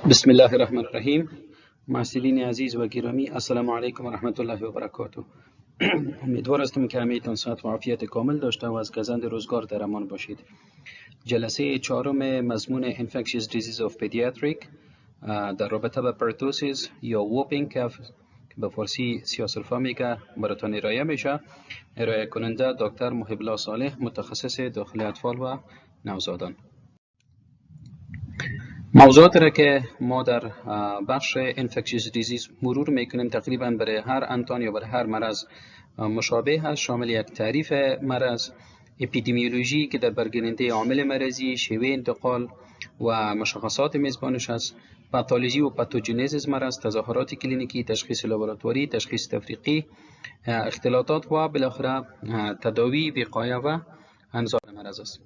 بسم الله الرحمن الرحیم. محصلین عزیز و گرامی، السلام علیکم و رحمت الله و برکاته. امیدوار هستم که همه‌تان صحت و عافیت کامل داشته و از گزند روزگار در امان باشید. جلسه چهارم مضمون Infectious Disease of Pediatric در رابطه با پرتوسیس یا ووپینگ کف که به فارسی سیاه‌سرفه میگه براتون ارائه میشه. ارائه کننده دکتر محب الله صالح، متخصص داخل اطفال و نوزادان. موضوعات را که ما در بخش Infectious Disease مرور میکنیم تقریبا برای هر انتان یا برای هر مرض مشابه هست، شامل یک تعریف مرض، اپیدمیولوژی که در برگیرنده عامل مرضی، شیوه انتقال و مشخصات میزبانش است، پاتولوژی و پاتوژنز مرض، تظاهرات کلینیکی، تشخیص لابراتواری، تشخیص تفریقی، اختلاطات و بالاخره تداوی، وقایه و انظار مرض است.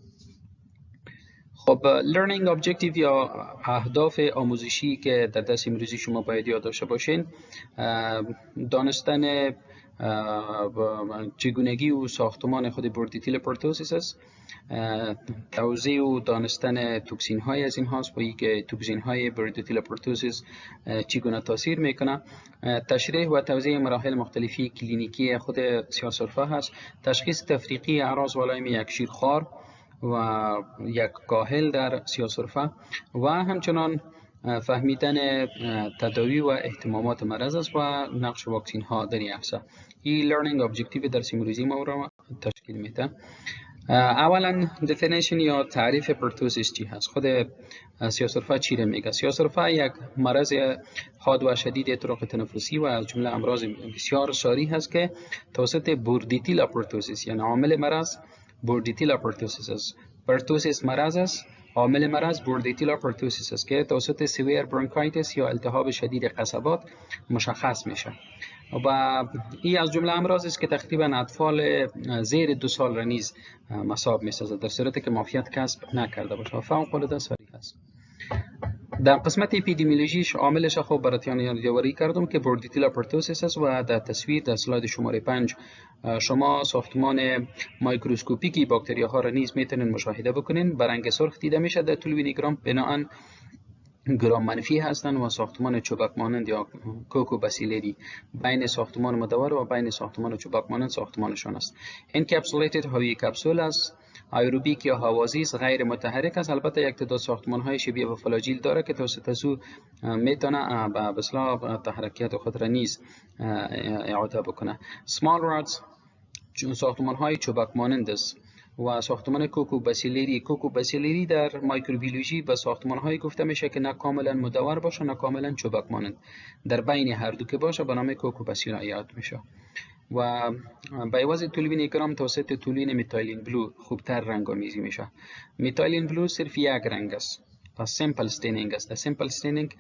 خب learning objective یا اهداف آموزشی که در درس امروزی شما باید یاد داشته باشین، دانستن چگونگی و ساختمان خود بوردیتیل پرتوسیس است، توضیح و دانستن توکسین های از این هاست و اینکه توکسین های بوردیتیل پرتوسیس چگونه تاثیر میکنه، تشریح و توضیح مراحل مختلفی کلینیکی خود سیاه‌سرفه هست، تشخیص تفریقی اعراض و علائم یک شیرخوار و یک کاهل در سیاه‌سرفه و همچنان فهمیدن تداوی و اهتمامات مرض است و نقش واکسین ها در این عرصه. این لرنینگ ابجکتیو درس امروزی ما را تشکیل میده. اولا دفینیشن یا تعریف پرتوسیس چی هست؟ خود سیاه‌سرفه چی را میگه؟ سیاه‌سرفه یک مرض حاد و شدید طرق تنفسی و از جمله امراض بسیار ساری هست که توسط بوردیتیل پرتوسیس یعنی عامل مرض بوردیتیل پرتوسیس است. پرتوسیس مرض است، عامل مرض بوردیتیل پرتوسیس است که توسط سویر برونکایتس یا التهاب شدید قصبات مشخص میشه و این از جمله امراض است که تقریبا اطفال زیر 2 سال را نیز مصاب میسازد در صورتی که معافیت کسب نکرده باشه و فوق العاده صریح است. در قسمت اپیدمیولوژیش عاملش خوب براتون یادآوری کردم که بوردیتیل پرتوسیس است و در تصویر در اسلاید شماره 5 شما ساختمان مایکروسکوپیکی باکتریا ها را نیز میتونین مشاهده بکنین. به رنگ سرخ دیده میشه در طول وینیگرام، بناهن گرام منفی هستند و ساختمان چوبک مانند یا کوکوباسیلری بین ساختمان مدور و بین ساختمان چوبک مانند ساختمانشان است. انکپسولیتد هوایی کپسول است، آیروبیک یا هوازی است، غیر متحرک است. البته یک تعداد ساختمان های شبیه به فلاجیل داره که توسط سو میتونه به اصلاح تحرکات خود را نیز اعاده بکنه. سمال رادز ساختمان های چوبک مانند است و ساختمان کوکوباسیلری در مایکروبیولوژی به ساختمان های گفته میشه که نه کاملا مدور باشه نه کاملا چوبک مانند، در بین هر دو که باشه به نام کوکوباسیلری یاد میشه و به عوض تولوین گرام توسط تولوین میتایلین بلو خوبتر رنگ آمیزی میشه. میتایلین بلو صرف یک رنگ است و سیمپل استینینگ است. سیمپل استینینگ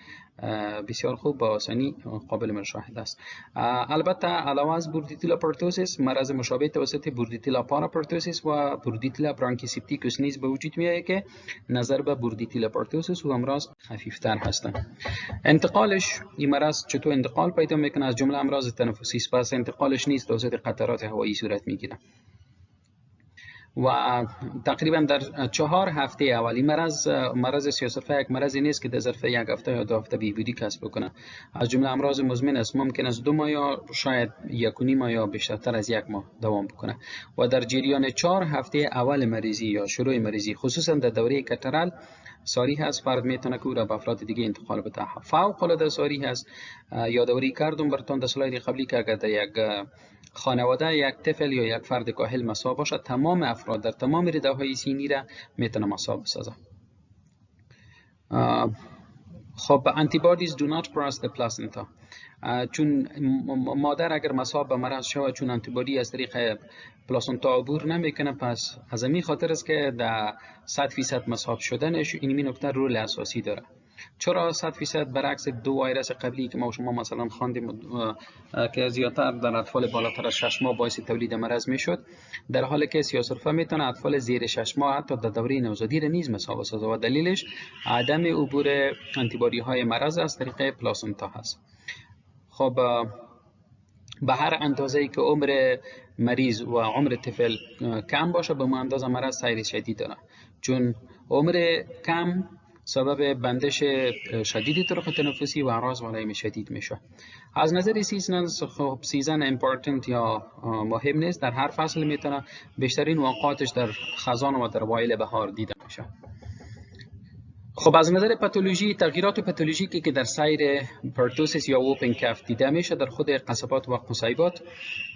بسیار خوب با آسانی قابل مشاهده است. البته علاوه از بوردیتیل پرتوسیس مرض مشابه توسط بوردیتیل پاراپرتوسیس و بوردیتیل برانکیسپتیکوس نیز به وجود میاد که نظر به بوردیتیل پرتوسیس و امراض خفیفتر هستند. انتقالش این مرض چطور انتقال پیدا میکنه؟ از جمله امراض تنفسی است. پس انتقالش نیز توسط قطرات هوایی صورت میگیره و تقریبا در 4 هفته اولی مرض سیاه‌سرفه یک مرضی نیست که در ظرف 1 هفته یا 2 هفته بهبودی کسب بکنه. از جمله امراض مزمن است، ممکن است 2 ماه یا شاید 1.5 ماه یا بیشتر از 1 ماه دوام بکنه و در جریان 4 هفته اول مریضی یا شروع مریضی خصوصا در دوره کاترال ساری هست، فرد میتونه که او را به افراد دیگه انتقال بده. فوق العاده ساری هست. یادآوری کردم براتون در اسلاید قبلی که اگر در یک خانواده یک طفل یا یک فرد کاهل مصاب باشد، تمام افراد در تمام رده‌های سینی را میتونه مصاب بسازه. خب antibodies do not cross the placenta. چون مادر اگر مصاب به مرض شود چون انتیبادی از طریق پلاسنتا عبور نمیکنه، پس از این خاطر است که در 100% مصاب شدنش این نکته رول اساسی داره. چرا 100% برعکس 2 ویروس قبلی که ما شما مثلا خواندیم که زیادتر در اطفال بالاتر از 6 ماه باعث تولید مرض میشد، در حالی که سیاه‌سرفه میتونه اطفال زیر 6 ماه حتی در دوره نوزادی را نیز مصاب بسازه و دلیلش عدم عبور آنتیبادی های مرض از طریق پلاسنتا هست. خب به هر اندازه‌ای که عمر مریض و عمر طفل کم باشه به اون اندازه مرض سیر شدید داره، چون عمر کم سبب بندش شدید طرق تنفسی و اعراض و علائم شدید میشه. از نظر سیزنز، خب سیزن امپورتنت یا مهم نیست، در هر فصل میتونه، بیشترین اوقاتش در خزان و در اوایل بهار دیده میشه. خب از نظر پاتولوژی، تغییرات پاتولوژیکی که در سیر پرتوسیس یا اوپن کف دیده میشه در خود قصبات و قصیبات،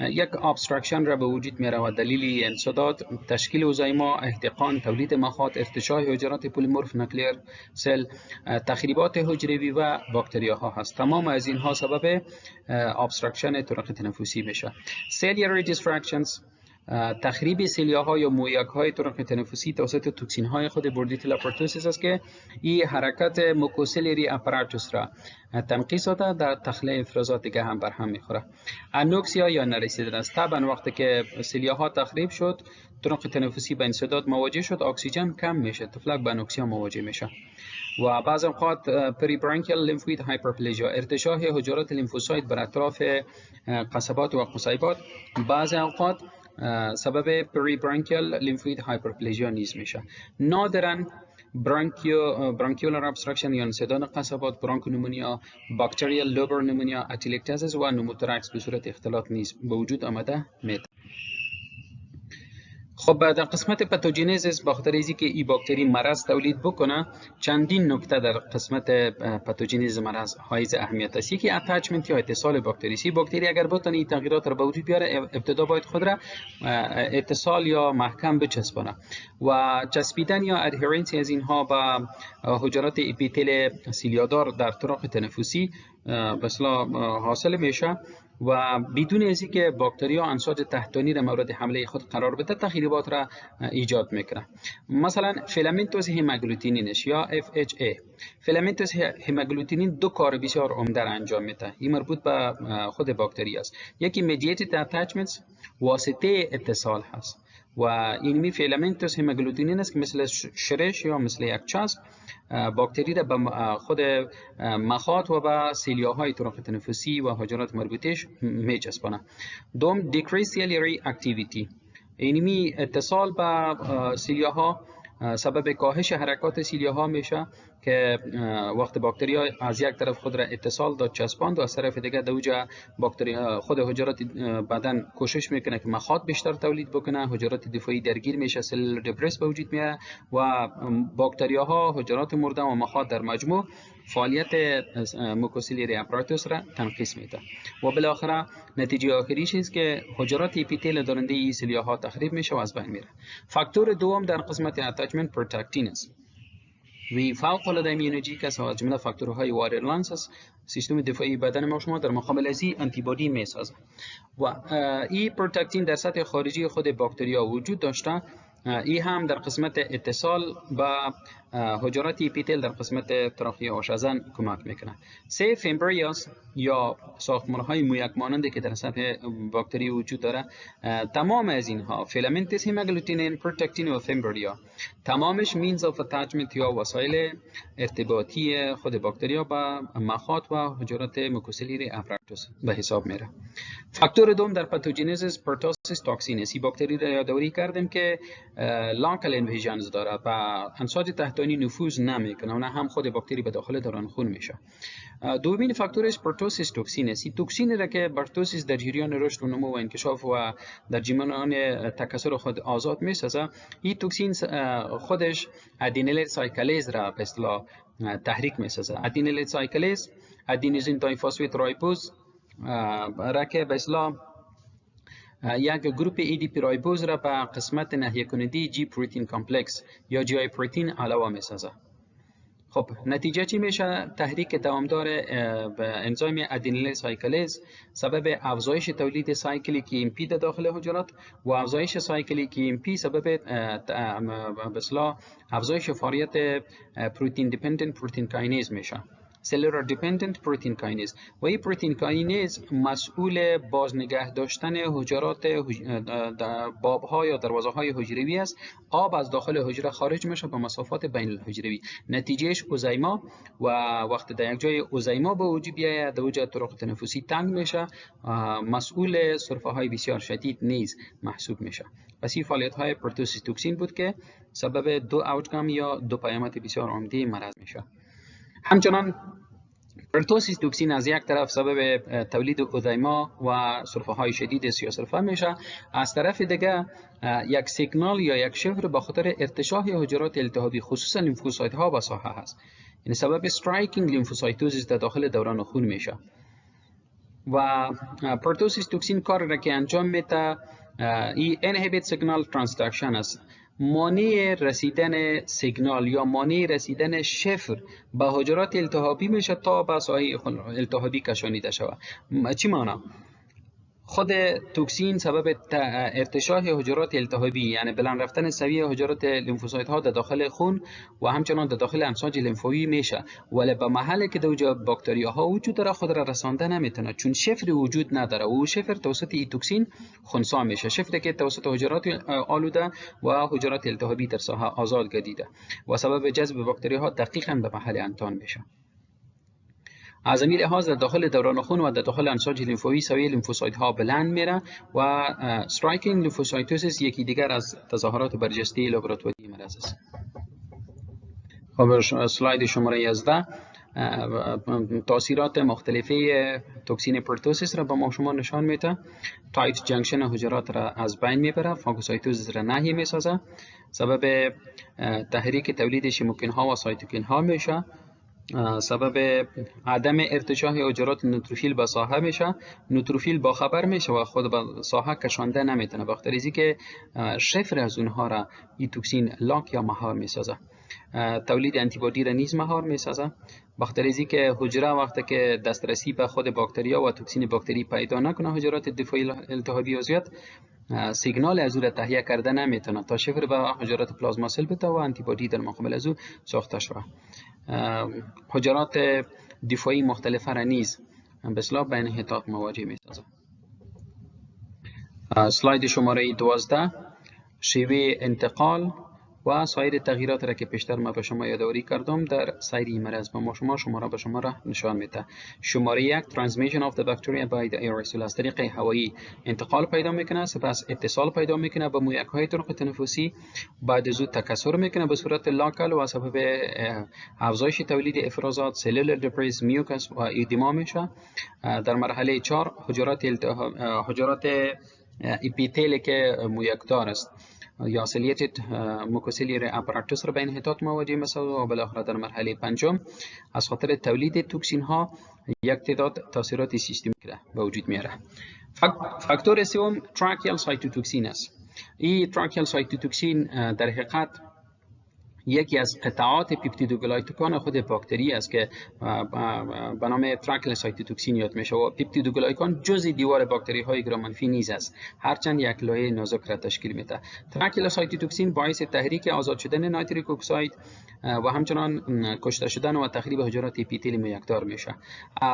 یک ابستراکشن را به وجود میاره و دلیل انسداد، تشکیل اوزایما، احتقان، تولید مخاط، ارتشاح حجرات پلیمورف نوکلیر سل، تخریبات حجروی و باکتریاها هست. تمام از اینها سبب ابستراکشن طرق تنفسی میشه. سیلیاری دیسترکشنز، تخریب سیلیاها یا مویک‌های طرق تنفسی توسط توکسین‌های خود بوردیتیلا پرتوسیس است که این حرکت موکوسیلری اپاراتوس را تنقیص داده، در تخلیه افرازات دیگه هم بر هم میخوره. انوکسیا یا نرسیدن است. طبعا وقتی که سیلیاها تخریب شد، طرق تنفسی به انسداد مواجه شد، اکسیژن کم میشه، طفلک به انوکسیا مواجه میشه. و بعض اوقات پریبرانکیال لیمفوید هایپرپلژیا، ارتشاح حجرات لیمفوسایت بر اطراف قصبات و قصیبات، بعض اوقات سبب پریبرانکیال لیمفوید هایپرپلژیا نیز میشه. نادراً برانکیولار ابستراکشن یا انسداد قصبات، برانکونمونیا، باکتریال لوبر نمونیا، اتیلکتازیس و نوموتوراکس به صورت اختلاط نیز به وجود آمده میاد. خب در قسمت پاتوژنزیس، بخاطر اینکه که این باکتری مرض تولید بکنه، چندین نکته در قسمت پاتوژنز مرض حائز اهمیت است. یکی اتچمنت یا اتصال باکتری. سی باکتری اگر بتونه این تغییرات را به وجود بیاره، ابتدا باید خود را اتصال یا محکم بچسبانه و چسبیدن یا ادهرنسی از اینها به حجرات اپیتل سیلیادار در طرق تنفسی مثلا حاصل میشه و بدون از اینکه باکتریا انساج تحتانی را مورد حمله خود قرار بده، تخریبات را ایجاد میکنه. مثلا فیلامنتوس هماگلوتینینش یا FHA. فیلامنتوس هماگلوتینین دو کار بسیار عمده را انجام میده. این مربوط به خود باکتری است. یکی mediated attachments، واسطه اتصال هست و این فیلامنتوس هماگلوتینین است که مثل شرش یا مثل یک چسب باکتری را به خود مخاط و به سیلیاهای طرق تنفسی و حجرات مربوطهش میچسبانه. دوم decreased ciliary activity، اینمی اتصال به سیلیاها سبب کاهش حرکات سیلیاها میشه که وقت باکتریا از یک طرف خود را اتصال داد چسباند و از طرف دیگه دوجا باکتریا خود حجرات بدن کوشش میکنه که مخاط بیشتر تولید بکنه، حجرات دفاعی درگیر میشه، سلول دپرس به وجود میاد و باکتریاها حجرات مرده و مخاط در مجموع فعالیت موکوسیلری اپاراتوس را تنقیص میده و بالاخره نتیجه آخریش است که حجرات اپیتل دارنده این سیلیاها تخریب میشه و از بین میره. فاکتور دوم در قسمت اتچمنت پروتاکتین است. وی فوق العاده ایمونولوژیک است و از جمله فاکتورهای وایرلنس است. سیستم دفاعی بدن ما شما در مقابل از این آنتیبادی میسازه و این پروتاکتین در سطح خارجی خود باکتریا وجود داشته. این هم در قسمت اتصال با حجرات اپیتل در قسمت تراخی آشزن کمک میکنه. سه فیمبریاس یا ساختمانهای مویک مانندی که در سطح باکتری وجود داره، تمام از اینها فیلامنتس هماگلوتینین، پروتاکتین و فیمبریا، تمامش مینز آف اتچمنت یا وسایل ارتباطی خود باکتریا با مخاط و حجرات موکوسیلری اپاراتوس به حساب میره. فاکتور دوم در پاتوژنزیس پرتوسیس توکسین است. باکتری را یادآوری کردیم که لانکال انویژنز داره و انساج تحتانی نفوذ نمیکنه و نه هم خود باکتری به داخل دوران خون میشه. دومین فاکتورش پرتوسیس توکسین است. توکسینی را که پرتوسیس در جریان رشد و نمو و انکشاف و در جریان تکثر خود آزاد میسازه. این توکسین خودش ادینیل سایکلیز را به اصطلاح تحریک میسازه. ادینیل سایکلیز ادینوزین دایفاسفیت رایبوز را که به اصطلاح یک گروپ ADP رایبوز را به قسمت ناحیه کننده جی پروتئین کمپلکس یا جی آی پروتئین علاوه میسازه. خب نتیجه چی میشه؟ تحریک دوامدار انزیم ادینیل سایکلیز سبب افزایش تولید سایکلیک EMP در داخل حجرات و افزایش سایکلیک EMP سبب به اصطلاح افزایش فعالیت پروتئین دیپندنت پروتئین کاینیز میشه cellular dependent protein kinase و این پروتئین کاینیز مسئول بازنگه داشتن حجرات بابها یا دروازه های حجروی است. آب از داخل حجره خارج میشه به مسافات بین الحجروی، نتیجهش اوزیما و وقت در یک جای اوزیما به وجود بیاید در وجود طرق تنفسی تنگ میشه، مسئول سرفه های بسیار شدید نیز محسوب میشه. پس این فعالیت های پروتوسیس توکسین بود که سبب دو آوتکام یا دو پیامد بسیار عمده مرض میشه. همچنان پروتوسیس توکسین از یک طرف سبب تولید اودیما و سرفه های شدید سیاه‌سرفه میشه، از طرف دیگه یک سیگنال یا یک شفر به خاطر ارتشاح حجرات التهابی خصوصا لیمفوسایت ها به ساحه هست، یعنی سبب استرایکینگ لیمفوسایتوزیس در داخل دوران خون میشه. و پروتوسیس توکسین کار را که انجام میده این انهبیت سیگنال ترانسدکشن است، مانع رسیدن سیگنال یا مانع رسیدن شفر به حجرات التهابی میشه تا به ساحه التهابی کشانیده شود. چی معنی؟ خود توکسین سبب ارتشاح حجرات التهابی یعنی بلند رفتن سویه حجرات لیمفوسایت ها در داخل خون و همچنان در داخل امواج لیمفاوی میشه، ولی به محلی که در اونجا باکتریا ها وجود داره خود را رسانده نمیتونه چون شفری وجود نداره و شفر توسط این توکسین خنثی میشه، شفری که توسط حجرات آلوده و حجرات التهابی در ساحه آزاد گردیده و سبب جذب باکتریا ها دقیقاً به محل انتان میشه. از این لحاظ در داخل دوران خون و در داخل امواج لیمفاوی سویه لیمفوسایت ها بلند میره و استرایکینگ لیمفوسایتوزیس یکی دیگر از تظاهرات برجسته لابراتواری مرض است. خب اسلاید شماره 11 تاثیرات مختلفه توکسین پروتوسیس را به ما شما نشان میده. تایت جنکشن حجرات را از بین میبره، فاگوسایتوزیس را نهی میسازه، سبب تحریک تولید شیموکین ها و سایتوکین ها میشه، سبب عدم ارتشاح حجرات نوتروفیل به ساحه میشه، نوتروفیل با خبر میشه و خود به ساحه کشانده نمیتونه، بخاطر از اینکه شفر از اونها را این توکسین لاک یا مهار میسازه. تولید انتیبادی را نیز مهار میسازه، بخاطر از اینکه حجره وقتی که دسترسی به خود باکتریا و توکسین باکتری پیدا نکنه حجرات دفاعی التهابی عضویت سیگنال از او را تهیه کرده نمیتونه تا شفر به حجرات پلازما سل بده و انتیبادی در مقابل از او ساخته شود. حجرات دفاعی مختلفه را نیز به اصطلاح به انحطاط مواجه میسازه. اسلاید شماره 12 شیوه انتقال و سایر تغییرات را که پیشتر ما به شما یادآوری کردم در سایر مرض به شما را نشان میده. شماره 1 transmission of the bacteria by the aerosol از طریق هوایی انتقال پیدا میکنه، سپس اتصال پیدا میکنه به مویک های طرق تنفسی، بعد از اون تکثر میکنه به صورت لاکال و سبب افزایش تولید افرازات سلولر دبریز میوکس و ایدما میشه. در مرحله 4 حجرات اپیتل که مویکدار است یا سلیتد موکوسیلیر اپاراتوس را به انحطاط مواجه می‌سازد و بالاخره در مرحله 5 از خاطر تولید توکسین ها یک تعداد تاثیرات سیستمیک را به وجود میاره. فاکتور سوم تراکیال سایتوتوکسین است. این تراکیال سایتوتوکسین در حقیقت یکی از قطعات پپتیدوگلایکان خود باکتری است که به نام تراکیال سایتوتوکسین یاد میشه و پپتیدوگلایکان جزء دیوار باکتری های گرامنفی نیز است، هرچند یک لایه نازک را تشکیل میده. تراکیال سایتوتوکسین باعث تحریک آزاد شدن نایتریک اکساید و همچنان کشته شدن و تخریب حجرات اپیتل مویکدار میشه.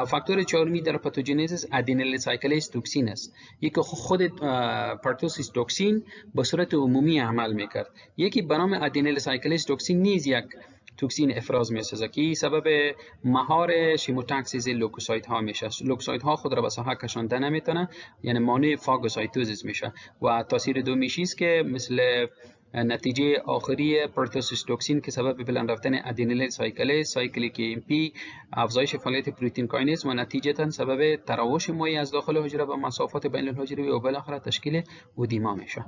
فاکتور چهارمی در پاتوژنزیس ادینیل سایکلیز توکسین است. یکی خود پروتوسیس توکسین به صورت عمومی عمل میکرد. یکی به نام ادینیل سایکلیز توکسین نیز یک توکسین افراز میسازه که سبب مهار شیموتاکسیس لوکوسایت ها میشه. لوکوسایت ها خود را به ساحه کشانده نمیتونه، یعنی مانع فاگوسایتوزیس میشه. و تاثیر دومیشی است که مثل نتیجه آخری پروتوسیس توکسین که سبب بلند رفتن ادینیل سایکلیز سایکلیک امپی، افزایش فعالیت پروتئین کاینز و نتیجتا سبب تراوش مایع از داخل حجره به مسافات بین الحجروی و بالاخره تشکیل اودیما میشه.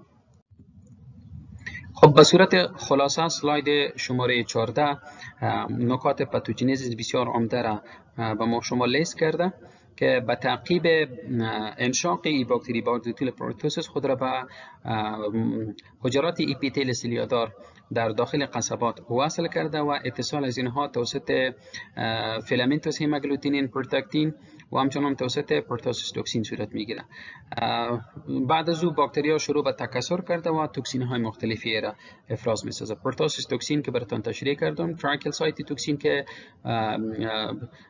خب به صورت خلاصه اسلاید شماره 14 نکات پاتوژنزیس بسیار عمده را به ما شما لیست کرده که به تعقیب انشاق ای باکتری باردوتیل پروتوسیس خود را به حجرات اپیتل سیلیادار در داخل قصبات وصل کرده و اتصال از اینها توسط فیلامنتوس هماگلوتینین پروتاکتین و همچنان توسط پرتوسیس توکسین صورت میگیره. بعد از او باکتریا شروع به تکثر کرده و توکسین های مختلفی را افراز میسازه. پرتوسیس توکسین که براتون تشریح کردم، تراکل سایت توکسین که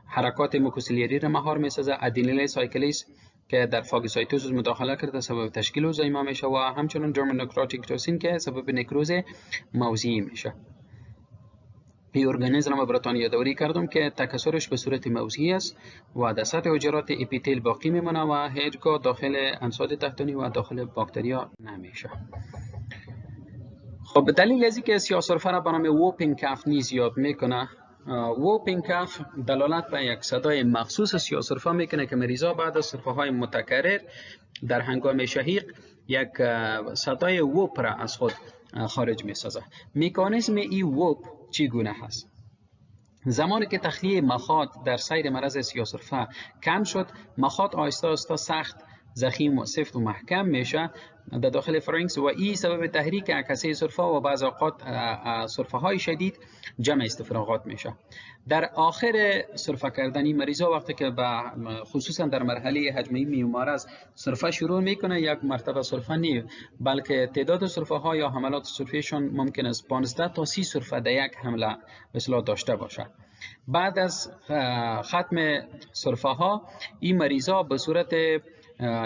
حرکات موکوسیلیاری را مهار میسازه، ادینیل سایکلیز که در فاگوسایتوزیس مداخله کرده سبب تشکیل اوزایما میشه و همچنین درمونوکراتیک توکسین که سبب نکروز موضعی میشه. این ارگانیسم را براتون یادآوری کردم که تکثرش به صورت موضعی است و در سطح حجرات اپیتل باقی میمونه و هیچگاه داخل انساد تحتانی و داخل باکتریا نمیشه. خب دلیل از اینکه سیاه‌سرفه را به نام ووپینگ کف نیز یاد میکنه، ووپینگ کف دلالت به یک صدای مخصوص سیاه‌سرفه میکنه که مریضا بعد از سرفه های متکرر در هنگام شهیق یک صدای ووپ را از خود خارج میسازه. مکانیزم این ووپ چگونه هست؟ زمانی که تخلیه مخاط در سیر مرض سیاه‌سرفه کم شد، مخاط آهسته آهسته سخت ضخیم و سفت و محکم میشه در داخل فرنکس و این سبب تحریک عکسه سرفه و بعض اوقات سرفه های شدید جمع استفراغات میشه. در آخر سرفه کردن این مریضا وقتی که خصوصا در مرحله حجمه میومارز سرفه شروع میکنه، یک مرتبه سرفه نی بلکه تعداد سرفه ها یا حملات سرفهشون ممکن است 15 تا 30 سرفه در یک حمله به اصطلاح داشته باشه. بعد از ختم سرفه ها این مریضا به صورت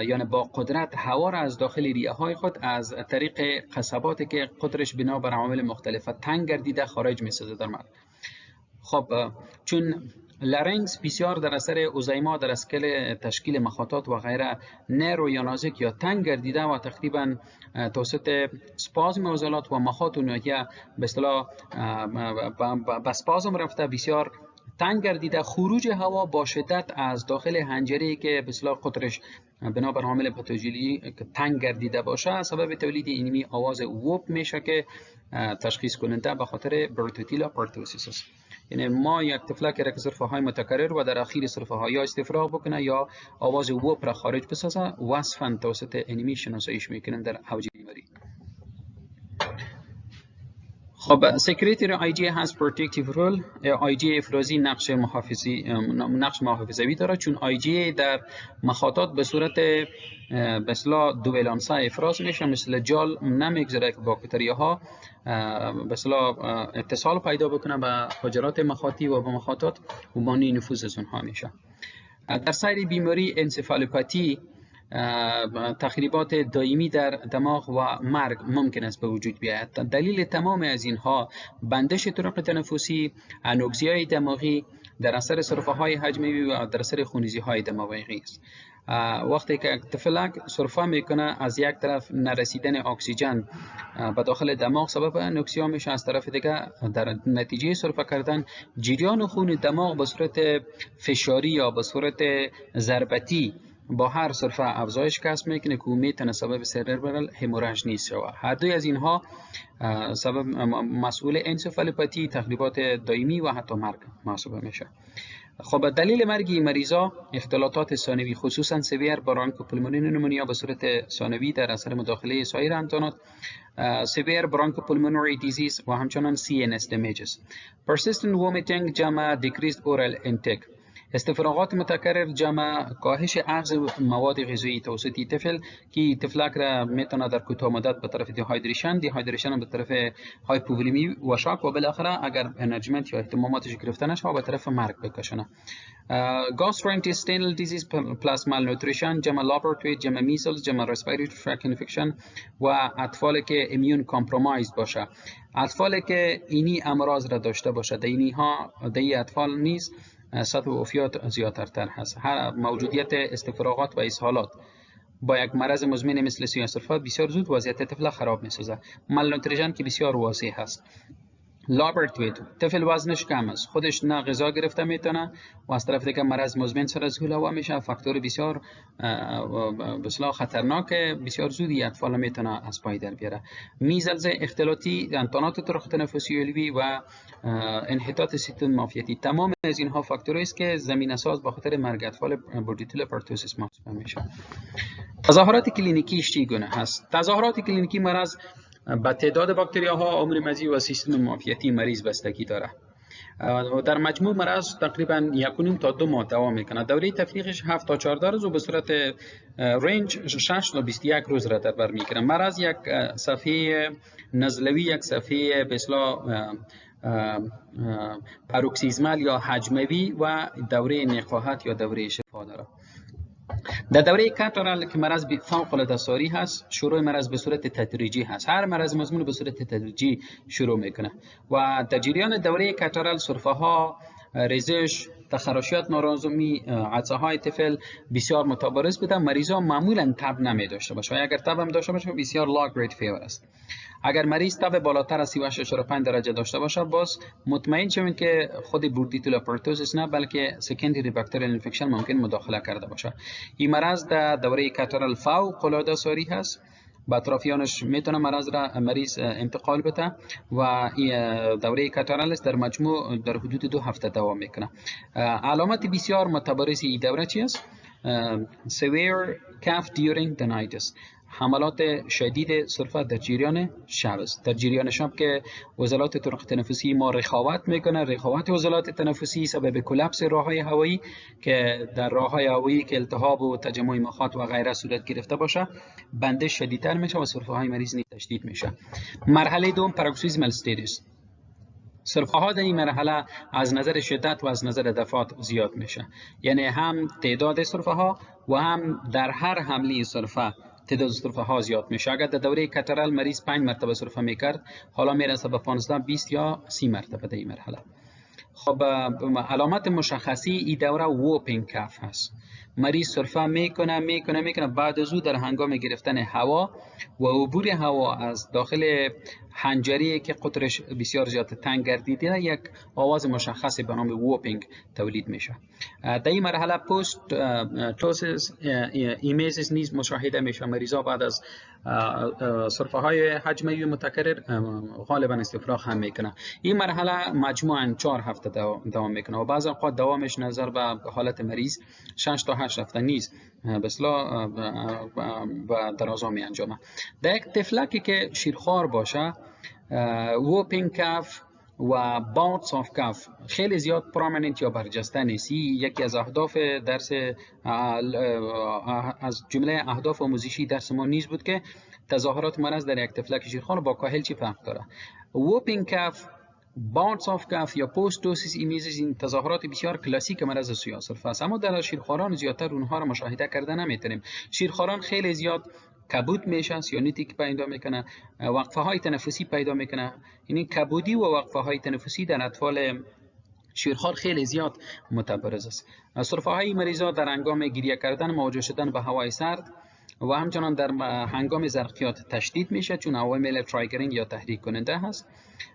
یعنی با قدرت هوا را از داخل ریه های خود از طریق قصباتی که قطرش بنا بر عوامل مختلف تنگ گردیده خارج می‌سازد در مرد. خب چون لارنکس بسیار در اثر اوزایما در اسکل تشکیل مخاطات و غیره نرو یا نازک یا تنگ گردیده و تقریبا توسط سپازم عضلات و مخاط و ناحیه به اصطلاح به سپازم رفته بسیار تنگ گردیده، خروج هوا با شدت از داخل حنجره که به اصطلاح قطرش بنا بر عامل پاتوژنی تنگ گردیده باشه سبب تولید اینمی آواز ووپ میشه که تشخیص کننده به خاطر برتوتیلا پارتوسیس است. یعنی ما یک طفلک را که سرفه های متکرر و در اخیر سرفه های یا استفراغ بکنه یا آواز ووپ را خارج بسازه وصفا توسط اینمی شناساییش میکنن در اوج بیماری. خب سکریتری آی جی هست پروتکتیو رول. آی جی افرازی نقش محافظوی داره چون آی جی در مخاطات به صورت به اصطلاح دو ولانسه افراز میشه، مثل جال نمیگذاره که باکتریاها به اصطلاح اتصال پیدا بکنه به حجرات مخاطی و به مخاطات و مانع نفوذ از اونها میشه. در سایر بیماری انسفالوپاتی تخریبات دائمی در دماغ و مرگ ممکن است به وجود بیاید. دلیل تمام از اینها بندش طرق تنفسی، انوکسیای دماغی در اثر سرفه های حجمی و در اثر خونریزی های دماغی است. وقتی که طفلک سرفه میکنه از یک طرف نرسیدن اکسیژن به داخل دماغ سبب انوکسیا میشه، از طرف دیگه در نتیجه سرفه کردن جریان خون دماغ به صورت فشاری یا به صورت ضربتی با هر سرفه افزایش کسب میکنه که میتونه سبب سربرال هموراژ نیست شود. هر دوی از اینها سبب مسئول انسفالوپاتی، تخریبات دائمی و حتی مرگ محسوب میشه. خب دلیل مرگ مریضا اختلالات ثانوی خصوصا سویر برانکوپولمونری نمونیا به صورت ثانوی در اثر مداخله سایر انتانات، سویر برانکوپولمونری دیزیز و همچنان CNS damages. Persistent vomiting جمع decreased oral intake. استفراغات متکرر جمع کاهش اخذ مواد غذایی توسط طفل که طفلک را میتونه در کوتاه مدت به طرف دیهایدریشن به طرف هایپوولمی و شاک و بالاخره اگر انرژیمنت یا اهتماماتش گرفته نشه به طرف مرگ بکشونه. گاستروینتستینال دیزیز پلاس مالنوتریشن جمع لابراتوری جمع میسلز جمع رسپیراتوری ترک انفکشن و اطفال که ایمیون کامپرومایز باشه، اطفال که اینی امراض را داشته باشه، در این اطفال نیز سطح عفیات زیادتر هست. هر موجودیت استفراغات و اسهالات با یک مرض مزمن مثل سیاه‌سرفه بسیار زود وضعیت طفل خراب می‌سازه. مالنوتریشن که بسیار واضح هست. لابرتویت طفل وزنش کم است، خودش نه غذا گرفته میتونه و از طرف دیگه مرض مزمن سر از حول هوا میشه، فاکتور بسیار بسیار خطرناک بسیار زودی اطفال میتونه از پای در بیاره. میزلز اختلاطی، انتانات طرق تنفسی علوی و انحطاط سیستم معافیتی، تمام از اینها فاکتوری است که زمینه ساز به خاطر مرگ اطفال بوردیتیل پارتوسیس محسوب میشه. تظاهرات کلینیکیش چگونه هست؟ تظاهرات کلینیکی مرض به تعداد باکتریاها، عمر مزی و سیستم معافیتی مریض بستگی داره. در مجموع مرض تقریبا 1.5 تا 2 ماه دوام میکنه. دوره تفریقش 7 تا 14 روز و به صورت رنج 6 تا 21 روز را در بر میگیره. مرض یک صفحه نزلوی، یک صفحه به اصطلاح پاروکسیزمال یا حجموی و دوره نقاهت یا دوره شفا داره. در دوره کاتارال که مرض فوق العاده ساری هست، شروع مرض به صورت تدریجی هست. هر مرض مزمن به صورت تدریجی شروع میکنه و در جریان دوره کاتارال سرفه ها، ریزش، تخرشات نارازمی، عطسه های طفل بسیار متبارز بوده. مریضا معمولا تب نمی داشته باشه و اگر تب هم داشته باشه بسیار low grade fever است. اگر مریض تب بالاتر از 38.5 درجه داشته باشه باز مطمئن شوین که خود بوردیتیلا پرتوزیس نه بلکه سکندری بکتریال انفکشن ممکن مداخله کرده باشه. این مرض در دوره کاتارال فوق العاده ساری هست. به اطرافیانش میتونه مریض انتقال بده و دوره کاتارال در مجموع در حدود 2 هفته دوام میکنه. علامت بسیار متبارز این دوره چی است؟ severe cough during the night است. حملات شدید سرفه در جریان شب است. در جریان شب که عضلات طرق تنفسی ما رخاوت میکنه، رخاوت عضلات تنفسی سبب کلپس راههای هوایی که در راههای هوایی که التهاب و تجمع مخاط و غیره صورت گرفته باشه بندش شدیدتر میشه و سرفه های مریض نیز تشدید میشه. مرحله دوم پاروکسیزمال استیج است. سرفه ها در این مرحله از نظر شدت و از نظر دفعات زیاد میشه، یعنی هم تعداد سرفه ها و هم در هر حمله سرفه تعداد سرفه ها زیاد میشه. اگر در دوره کاتارال مریض 5 مرتبه سرفه میکرد، حالا میرسه به 15 20 یا 30 مرتبه در این مرحله. خب علامت مشخصی این دوره ووپینگ کاف هست. مریض سرفه میکنه بعد از او در هنگام گرفتن هوا و عبور هوا از داخل حنجره که قطرش بسیار زیاد تنگ گردیده یک آواز مشخصی به نام ووپینگ تولید میشه. در این مرحله پست توسیس ایمیزز نیز مشاهده میشه. مریضا بعد از سرفه های حجمی متکرر غالبا استفراغ هم میکنه. این مرحله مجموعاً 4 هفته دوام میکنه و بعضی اوقات دوامش نظر به حالت مریض 6 تا 8 هفته نیز به اصطلاح و درازا می انجامه. در یک طفلکی که شیرخوار باشه ووپینگ کاف و باوتس آف کاف خیلی زیاد پرومیننت یا برجسته نیست. یکی از اهداف درس از جمله اهداف آموزشی درس ما نیز بود که تظاهرات مرض در یک طفلک شیرخوار با کاهل چی فرق داره. ووپینگ کاف، باوتس آف کاف یا پست توسیس ایمیزز این تظاهرات بسیار کلاسیک مرض سویا سرفه است، اما در شیرخواران زیادتر اونها را مشاهده کرده نمیتونیم. شیرخواران خیلی زیاد کبود میشه، سیانیتیک پیدا میکنه، وقفه های تنفسی پیدا میکنه. یعنی کبودی و وقفه های تنفسی در اطفال شیرخوار خیلی زیاد متبرز است. سرفه های مریضا در هنگام گریه کردن، مواجه شدن به هوای سرد و همچنان در هنگام زرقیات تشدید میشه چون عوامل تریگرینگ یا تحریک کننده هست.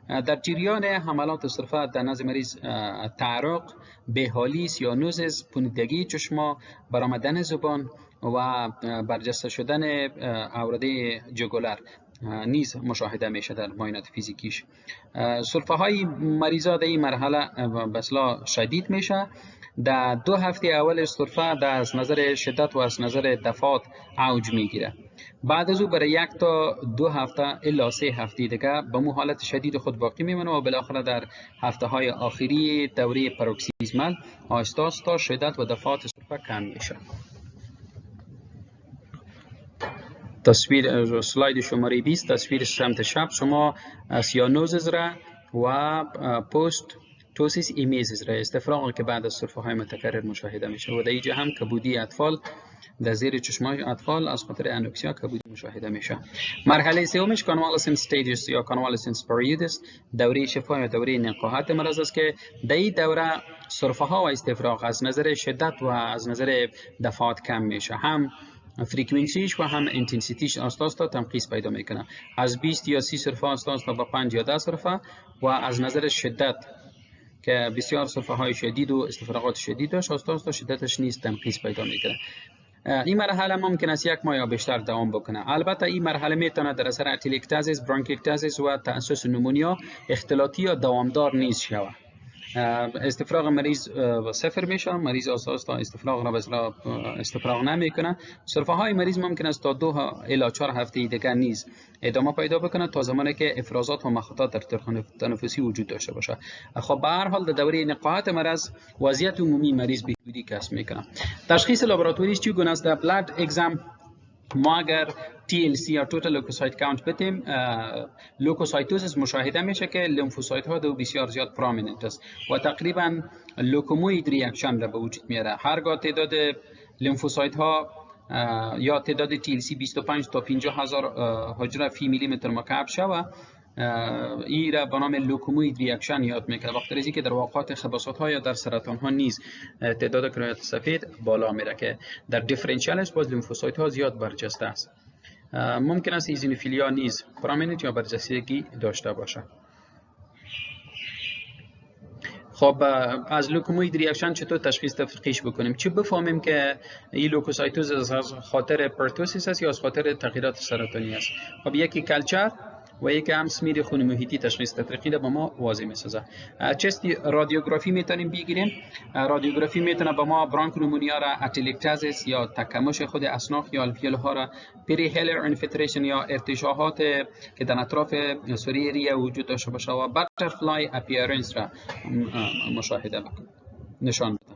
در جریان حملات سرفه در نزد مریض تعرق، بهالی، سیانوزز، پوسیدگی چشما، برآمدن زبان و برجسته شدن اورده جگولر نیز مشاهده میشه در معاینات فیزیکیش. سرفه های مریضا در این مرحله به اصطلاح شدید میشه. در 2 هفته اول سرفه از نظر شدت و از نظر دفعات اوج میگیره. بعد از او برای 1 تا 2 هفته الا 3 هفته دیگه به مو حالت شدید خود باقی میمونه و بالاخره در هفته های آخری دوره پاروکسیزمال آهسته آهسته شدت و دفعات سرفه کم میشه. تصویر سلاید شماره 20 تصویر سمت چپ شما سیانوزز را و پست توسیس ایمیزز را استفراغ که بعد از سرفه های متکرر مشاهده میشه و در اینجا هم کبودی اطفال در زیر چشمای اطفال از خاطر انوکسیا کبودی مشاهده میشه. مرحله سومش کانوالسنت استیج یا کانوالسنت پریود است، دوره شفا یا دوره نقاهت مرض است که در این دوره سرفه ها و استفراغ از نظر شدت و از نظر دفعات کم میشه. هم فریکونسیش و هم اینتنسیتیش آستا تنقیص پیدا میکنه. از 20 یا 30 سرفه آستا به 5 یا 10 سرفه و از نظر شدت که بسیار سرفه های شدید و استفراغات شدید داشت آستا شدتش نیست تنقیص پیدا میکنه. این مرحله ممکن است 1 ماه یا بیشتر دوام بکنه. البته این مرحله میتونه در اثر اتیلیکتازیس، برانکیکتازیس و تأسس نمونیا اختلاطی یا دوامدار نیز شود. استفراغ مریض صفر میشه، مریض اساس تا استفراغ را بسیار استفراغ نمیکنه. سرفه های مریض ممکن است تا 2 الی 4 هفته دیگر نیز ادامه پیدا بکنه تا زمانی که افرازات و مخاطات در تخم تنفسی وجود داشته باشه. خب به هر حال در دوره نقاهت مرض وضعیت عمومی مریض بهبودی کسب میکنه. تشخیص لابراتوری چگونه است؟ در بلاد اگزم ما اگر TLC یا توتال لوکوسایت کاونت بدیم، لوکوسایتوزیس مشاهده میشه که لیمفوسایت ها دو بسیار زیاد پرومیننت است و تقریبا لوکوموید ریاکشن را به وجود میاره. هرگاه تعداد لیمفوسایت ها یا تعداد TLC 25 تا 50 هزار حجره فی میلی متر مکعب شود، این را به نام لوکوموید ریاکشن یاد میکنه. وقتی که در واقعات خباثات ها یا در سرطان ها نیز تعداد کرونیت سفید بالا میره که در دیفرنشیالش باز لیمفوسایت ها زیاد برجسته است. ممکن است ایزینوفیلیا نیز پرومیننت یا برجستگی داشته باشه. خب از لوکوموید ریاکشن چطور تشخیص تفریقیش بکنیم؟ چه بفهمیم که این لوکوسایتوز از خاطر پرتوسیس است یا از خاطر تغییرات سرطانی است؟ خب یکی کلچر و یک هم سمیر خون محیطی تشخیص تفریقی را به ما واضح میسازه. چستی رادیوگرافی میتونیم بگیریم. رادیوگرافی میتونه به ما برانکونومونیا را، اتیلیکتازیس یا تکمش خود اسناخ یا الویول ها را، پری هیلر انفیلتریشن یا ارتشاحات که در اطراف سوری ریه وجود داشته باشه و باترفلای اپیرنس را مشاهده بکنیم، نشان بده.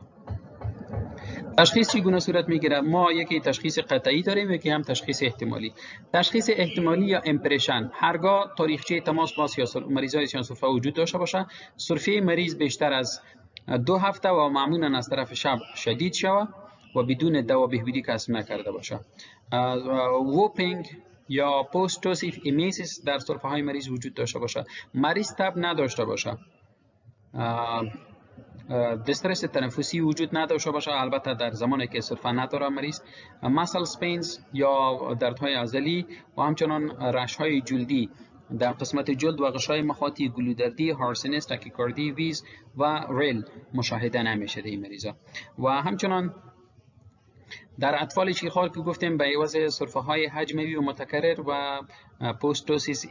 تشخیص چگونه صورت میگیره؟ ما یکی تشخیص قطعی داریم، یکی هم تشخیص احتمالی. تشخیص احتمالی یا امپرشن، هرگاه تاریخچه تماس با مریضای سرفه وجود داشته باشه، سرفه مریض بیشتر از 2 هفته و معمولا از طرف شب شدید شود و بدون دوا بهبودی کسب نکرده باشه. ووپینگ یا پست توسیف ایمیسیس در سرفه های مریض وجود داشته باشه، مریض تب نداشته باشه، دسترس تنفسی وجود نداشته باشه، البته در زمانی که سرفه نداره مریض، مسل سپینز یا دردهای عضلی و همچنان رشهای جلدی در قسمت جلد و غشای مخاطی، گلودردی، هارسینس، تاکیکاردی، ویز و ریل مشاهده نمیشه در این مریضا. و همچنان در اطفال شیرخوار که گفتیم به عوض سرفه های حجموی و متکرر و پوستوسیس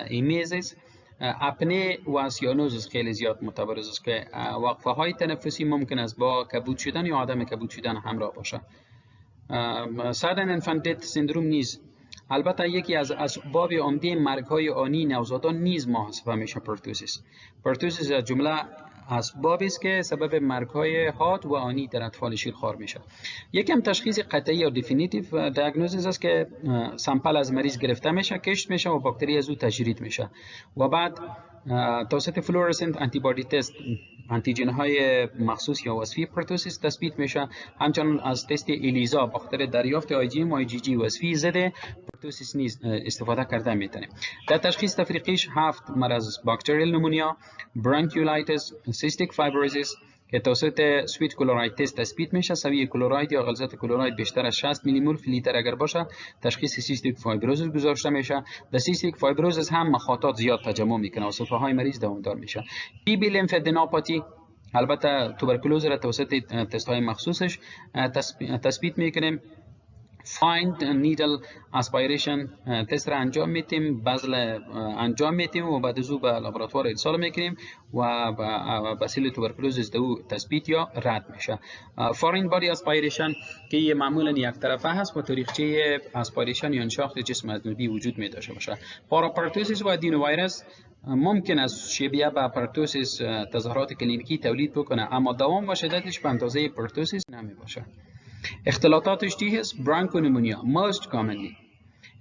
ایمیزیس، اپنه و سیانوزیس خیلی زیاد متبرز است که وقفه های تنفسی ممکن است با کبود شدن یا عدم کبود شدن همراه باشه. سادن انفانت دت سندروم نیز البته یکی از اسباب عمده مرگ های آنی نوزادان نیز محاسبه میشه. پرتوسیس از جمله اسبابی است که سبب مرگ های حاد و آنی در اطفال شیرخوار میشه. یکم تشخیص قطعی یا دیفینیتیو دیاگنوزیس است که سامپل از مریض گرفته میشه، کشت میشه و باکتری از او تجرید میشه و بعد توسط فلورسنت آنتی بادی تست آنتیجن های مخصوص یا وصفی پرتوسیس تثبیت میشه. همچنان از تست الیزا بخاطر دریافت IgM و IgG وصفی زده پرتوسیس نیز استفاده کرده میتونه. در تشخیص تفریقیش 7 مرض: باکتریال نمونیا، برانکیولایتس، سیستیک فایبروزیس که توسط سویت کلوراید تست تثبیت میشه. سویه کلوراید یا غلظت کلوراید بیشتر از 60 میلی مول فی لیتر اگر باشه تشخیص سیستیک فایبروزیس گذاشته میشه. در سیستیک فایبروزیس هم مخاطات زیاد تجمع میکنه و سرفه های مریض دوامدار میشه. تی بی لیمفادینوپاتی البته توبرکلوز را توسط تست های مخصوصش تثبیت میکنیم. فایند نیدل اسپایریشن تست را انجام میتیم، بازل انجام میتیم و بعد از او به لابراتوار ارسال میکنیم و باسیل توبرکلوزیس دو تثبیت یا رد میشه. فارین بادی اسپایریشن که معمولا یک طرفه هست و تاریخچه اسپایریشن یا انشاخت جسم اجنبی وجود می داشته باشه. پاراپرتوسیس و ادینوویروس ممکن است شبیه به پرتوسیس تظاهرات کلینیکی تولید بکنه، اما دوام و شدتش به اندازه پرتوسیس نمی باشه. اختلاطاتش چی هست؟ برانکونومونیا most commonly.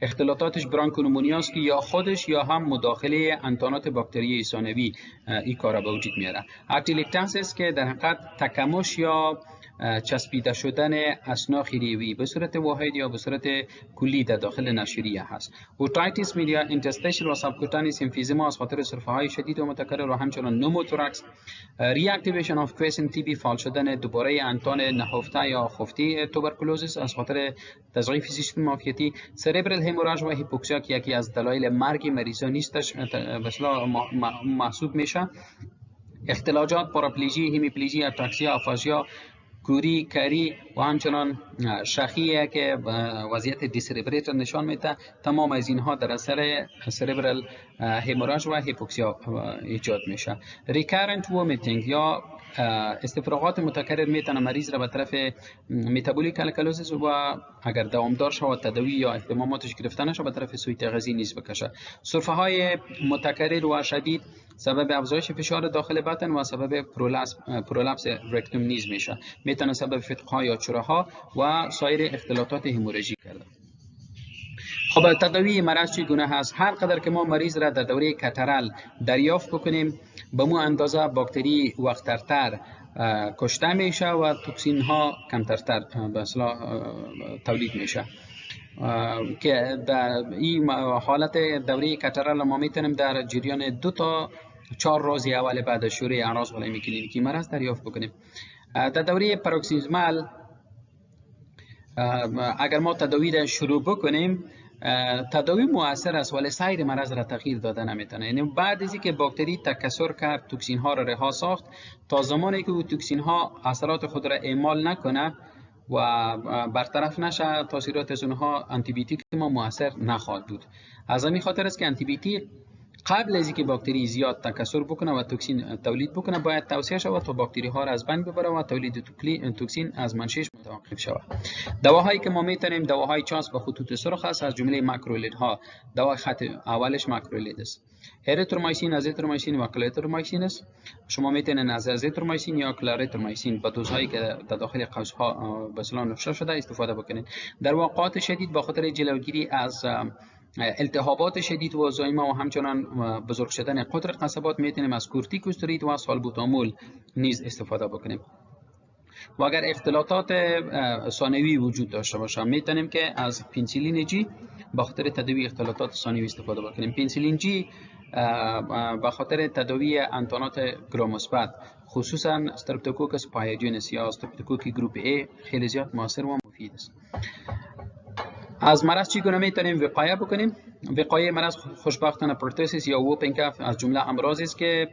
اختلاطاتش برانکونومونیا است که یا خودش یا هم مداخله انتانات باکتری ثانوی این کار به وجود میاره. اتیلیکتازیس که در حقیقت تکمش یا چسبیده شدن اسناخ ریوی به صورت واحد یا به صورت کلی در داخل نشریه هست. اوتایتیس میدیا اینترستیشل و سابکوتانیس امفیزیما از خاطر سرفه های شدید و متکرر و همچنان نوموتوراکس. ری اکتیویشن اف کویسن تی بی، فعال شدن دوباره انتان نهفته یا خفتی توبرکلوزیس از خاطر تضعیف سیستم معافیتی. سریبرال هموراژ و هیپوکسیا که یکی از دلایل مرگ مریضان نیستش مثلا محسوب میشه. اختلاجات پاراپلیژی، همیپلیژی، اتاکسیا، آفازیا، کوری، کری و همچنان شخیه که وضعیت دیسریبریتر نشان میده. تمام از اینها در اثر سریبرال هموراژ و هیپوکسیا ایجاد میشه. ریکارنت وومیتینگ یا استفراغات متکرر میتونه مریض را به طرف متابولیک الکالوزیس و اگر دوامدار شود تداوی یا اهتماماتش گرفته نشه به طرف سوی تغذیه نیز بکشه. سرفه های متکرر و شدید سبب افزایش فشار داخل بدن و سبب پرولپس رکتوم نیز میشه. میتونه سبب فتق‌ها یا چره‌ها و سایر اختلالات هموراژیک کرده. خب تداوی مرض چگونه هست؟ هر قدر که ما مریض را در دوره کاترال دریافت بکنیم به مو اندازه باکتری وقت‌تر کشته میشه و توکسین ها کمترتر به اصطلاح تولید میشه. که در این حالت دوره کاترال ما میتونیم در جریان 2 تا 4 روز اول بعد از شروع اعراض غلامی کلینیکی مرض دریافت بکنیم. در دوره پاروکسیزمال اگر ما تداوی را شروع بکنیم تداوی مؤثر است ولی سایر مرض را تغییر داده نمیتونه. یعنی بعد از اینکه باکتری تکثر کرد توکسین ها را رها ساخت تا زمانی که توکسین ها اثرات خود را اعمال نکنه و برطرف نشه تاثیرات از اونها آنتی بیوتیک ما مؤثر نخواهد بود. از همین خاطر است که آنتی بیوتیک قبل از اینکه باکتری زیاد تکثر بکنه و توکسین تولید بکنه باید توصیه شود تا باکتری ها را از بین ببره و تولید توکسین از منشأش متوقف شود. دواهایی که ما میتونیم دواهای چسب و خطوط سرخ است، از جمله ماکرولید ها. دوای خط اولش ماکرولید است. اریترومایسین، ازیترومایسین و کلاریترومایسین است. شما میتونید از ازیترومایسین یا کلاریترومایسین با دوزهایی که در داخل قوس ها به اصطلاح نوشته شده استفاده بکنید. در واقعات شدید با خاطر جلوگیری از التهابات شدید و زایمه و همچنان بزرگ شدن قطر قصبات میتونیم از کورتیکوستروئید و سالبوتامول نیز استفاده بکنیم. و اگر اختلالات ثانوی وجود داشته باشه میتونیم که از پنیسیلین جی با خاطر تداوی اختلالات ثانوی استفاده بکنیم. پنیسیلین جی با خاطر تداوی انتانات گرام مثبت خصوصا استرپتوکوکس پایوجنس یا استرپتوکوک گروپ A خیلی زیاد موثر و مفید است. از مرض چگونه میتونیم وقایه بکنیم؟ وقایه مرض خوشبختانه پروتوزیس یا ووپینگ کاف از جمله امراضی است که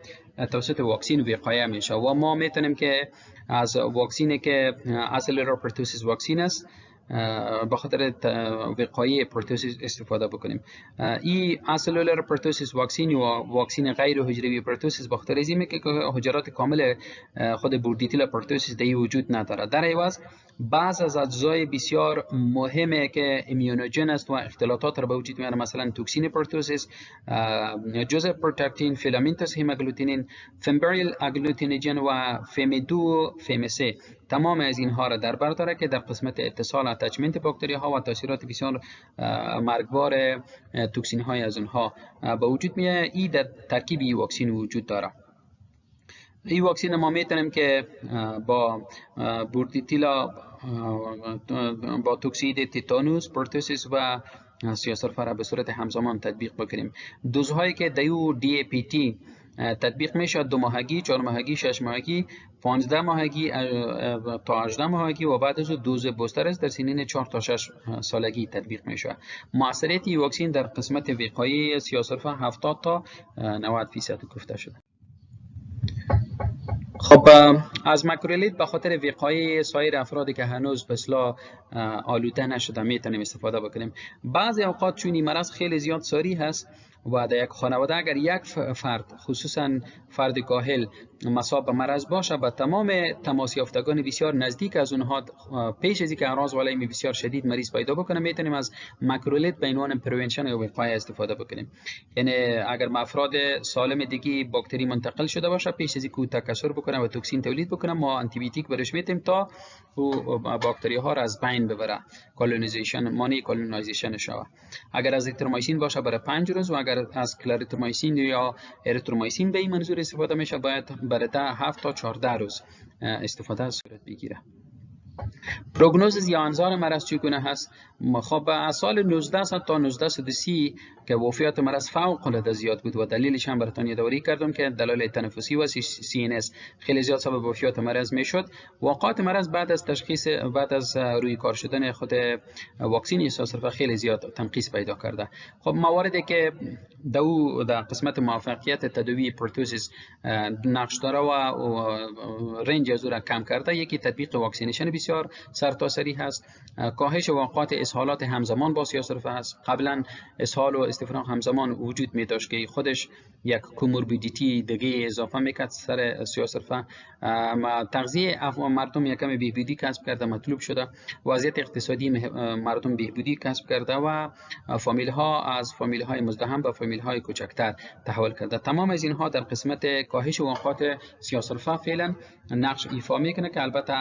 توسط واکسین وقایه میشه و ما میتونیم که از واکسینی که اسلولار پروتوزیس واکسین است به خاطر وقایه پروتوزیس استفاده بکنیم. این اسلولار پروتوزیس واکسین و واکسین غیر حجروی پروتوزیس به خاطر اینه که حجرات کامل خود بوردیتیل پروتوزیس در وجود نداره. در عوض بعض از اجزای بسیار مهمه که ایمیونوژن است و اختلالات را به وجود میاره، مثلا توکسین پروتوزیس، جزء پروتاکتین، فیلامنتس هماگلوتینین، فیمبریل اگلوتینوژن و فیمی2 فیمی3 تمام از اینها را در بر داره که در قسمت اتصال اتچمنت باکتری ها و تاثیرات بسیار مرگبار توکسین های از اونها به وجود میاد. این در ترکیب این واکسین وجود داره. این واکسین ما میتونیم که با بوردیتیلا با توکسید تیتانوس، پروتوزیس و سیاه‌سرفه را به صورت همزمان تطبیق بکنیم. دوزهایی که دیو دی ای پی تی تطبیق میشه 2 ماهگی، 4 ماهگی، 6 ماهگی، 15 ماهگی تا 18 ماهگی و بعد از دوز بوستر است در سنین 4 تا 6 سالگی تطبیق میشه. موثریت این واکسین در قسمت وقایه سیاه‌سرفه 70 تا 90% گفته شده. خب از ماکرولید به خاطر وقایه سایر افرادی که هنوز به اصطلاح آلوده نشده میتونیم استفاده بکنیم. بعضی اوقات چون این مرض خیلی زیاد ساری هست و در یک خانواده اگر یک فرد خصوصا فرد کاهل مصاب به مرض باشه به تمام تماس یافتگان بسیار نزدیک از اونها پیش از اینکه اعراض والایمی بسیار شدید مریض پیدا بکنه میتونیم از ماکرولید به عنوان پروینشن یا وقایه استفاده بکنیم. یعنی اگر افراد سالم دیگه باکتری منتقل شده باشه پیش از اینکه تکثر بکنه و توکسین تولید بکنه ما آنتی بیوتیک برش میتیم تا باکتری ها را از بین ببره، کالونیزیشن مانی کالونیزیشن شود. اگر از ازیترومایسین باشه برای 5 روز و اگر از کلاریترومایسین یا اریترومایسین به این منظور استفاده میشه باید برای 7 تا 14 روز استفاده صورت بگیره. پروگنوزیس یا انظار مرض چگونه هست؟ خب از سال 1900 تا 1930 که وفیات مرض فوق العاده زیاد بود و دلیلش هم براتون یادآوری کردم که دلایل تنفسی و CNS خیلی زیاد سبب وفیات مرض میشد. واقعات مرض بعد از تشخیص بعد از روی کار شدن خود واکسین سیاه‌سرفه خیلی زیاد تنقیص پیدا کرده. خب مواردی که در قسمت موفقیت تداوی پروتوزیس نقش داره و رنج از را کم کرده، یکی تطبیق واکسینیشن بسیار سرتاسری هست، کاهش واقعات اسهالات همزمان با سیاه‌سرفه هست. قبلا اسهال و استفراغ همزمان وجود می داشت که خودش یک کوموربیدیتی دیگه اضافه میکرد سر سیاه‌سرفه. تغذیه مردم یکم بهبودی کسب کرده، مطلوب شده، وضعیت اقتصادی مردم بهبودی کسب کرده و فامیل ها از فامیل های مزدحم به فامیل های کوچکتر تحول کرده. تمام از اینها در قسمت کاهش واقعات سیاه‌سرفه فعلا نقش ایفا میکنه که البته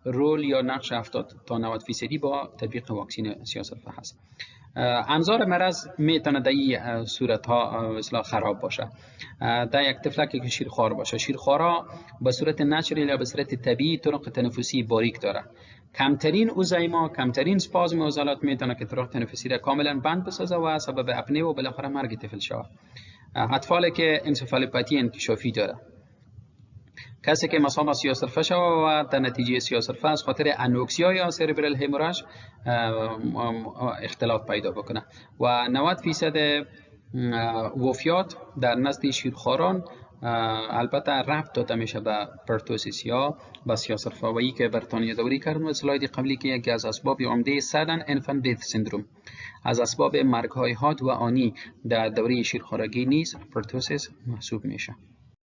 رول یا نقش 70 تا 90% با تطبیق واکسین سیاه‌سرفه هست. انظار مرض میتونه در این صورت ها اصلا خراب باشه. در یک طفلک که شیرخوار باشه، شیرخوارا به صورت نچرال یا به صورت طبیعی طرق تنفسی باریک داره. کمترین اوزیما، کمترین سپازم عضلات میتونه که طرق تنفسی را کاملا بند بسازه و سبب اپنه و بالاخره مرگ طفل شود. اطفالی که انسفالوپاتی انکشافی داره، کسی که مثلا سیاه‌سرفه شود و در نتیجه سیاه‌سرفه از خاطر انوکسیا یا سربرال هموراژ اختلاف پیدا بکنه و 90% وفیات در نزد شیرخواران البته ربط داده میشه به پروتوزیس یا به سیاه‌سرفه و ای که براتون یادآوری کردم در اسلاید قبلی که یکی از اسباب عمده سدن انفنت دیت سندروم، از اسباب مرگ های حاد و آنی در دوره شیرخوارگی نیز پروتوزیس محسوب میشه.